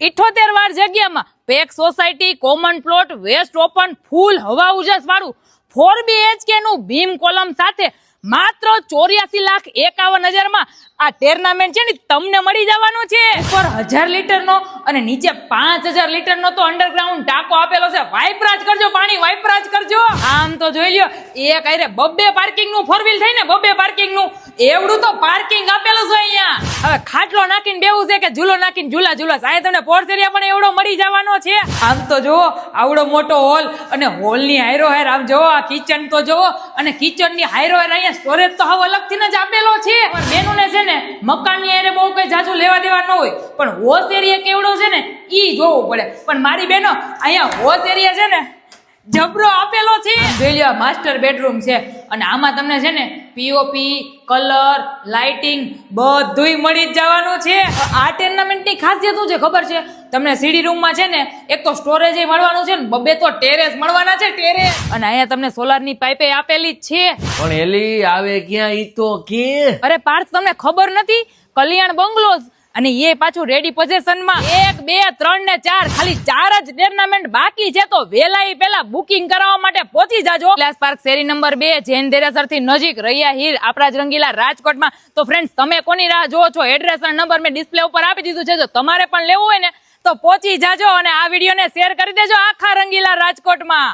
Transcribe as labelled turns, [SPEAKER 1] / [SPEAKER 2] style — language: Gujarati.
[SPEAKER 1] 78 વાર જગ્યામાં pack society, common plot, west open, full હવા ઉજાસ વાળું 4 BHK નું બીમ કોલમ સાથે માત્ર 84,51,000 માં આ ટેર્નામેન્ટ છે ને તમને મળી જવાનું છે. ઉપર 1000 લીટરનો અને નીચે 5000 લીટરનો તો અંડરગ્રાઉન્ડ ટાંકો આપેલો છે. વાઇપરાજ કરજો, પાણી વાઇપરાજ કરજો. આમ તો જોઈ લ્યો, એક આરે બબ્બે પાર્કિંગ નું 4 વ્હીલ થાય ને, બબ્બે પાર્કિંગ નું એવડું તો પાર્કિંગ આપેલું છે અહીંયા. હવે ખાટલો નાખીને બેવું છે કે ઝૂલો નાખીને ઝૂલા ઝૂલા સાહેબ તમને પોર્ચ એરિયા પણ એવડો મળી જવાનો છે. આમ તો જુઓ આવડો મોટો હોલ અને હોલ ની હાયરો હાયર આમ જુઓ આ કિચન તો જુઓ અને કિચન ની હાયરો હાયર અહીંયા સ્ટોરેજ તો હવે અલગથી જ આપેલો છે. બેનું ને છે ને મકાન ની હારે બહુ કઈ જાજુ લેવા દેવા ન હોય પણ વોશ એરિયા કેવડો છે ને ઈ જોવું પડે. પણ મારી બેનો અહીંયા વોશ એરિયા છે ને જબરો આપેલો છે. જોઈ લ્યો માસ્ટર બેડરૂમ છે અને આમાં તમને છે ને પીઓપી, કલર, લાઇટિંગ બધુંય મળી જ જવાનું છે. આ ટેર્નામેન્ટની ખાસિયત શું છે ખબર છે તમને? સીડી રૂમમાં છે ને એક તો સ્ટોરેજ મળવાનું છે ને બબે તો ટેરેસ મળવાના છે, ટેરેસ. અને અહીંયા તમને સોલારની પાઇપે આપેલી જ છે.
[SPEAKER 2] પણ એલી આવે ક્યાં ઈ તો કે?
[SPEAKER 1] અરે પાર્થ તમને ખબર નથી? કલ્યાણ બંગલોઝ અને એ પાછું રેડી પોઝિશનમાં 1, 2, 3 ને 4 ખાલી 4 જ ટુર્નામેન્ટ બાકી છે. તો વેલાઈ પેલા બુકિંગ કરાવવા માટે પહોંચી જાજો. ક્લાસ પાર્ક શેરી નંબર 2 જૈન દેરાસર થી નજીક રૈયા હીર આપણા જ રંગીલા રાજકોટમાં. તો ફ્રેન્ડ્સ તમે કોની રાહ જોવો છો? એડ્રેસ અને નંબર મેં ડિસ્પ્લે ઉપર આપી દીધું છે. જો તમારે પણ લેવું હોય ને તો પહોંચી જાજો અને આ વિડીયોને શેર કરી દેજો આખા રંગીલા રાજકોટમાં.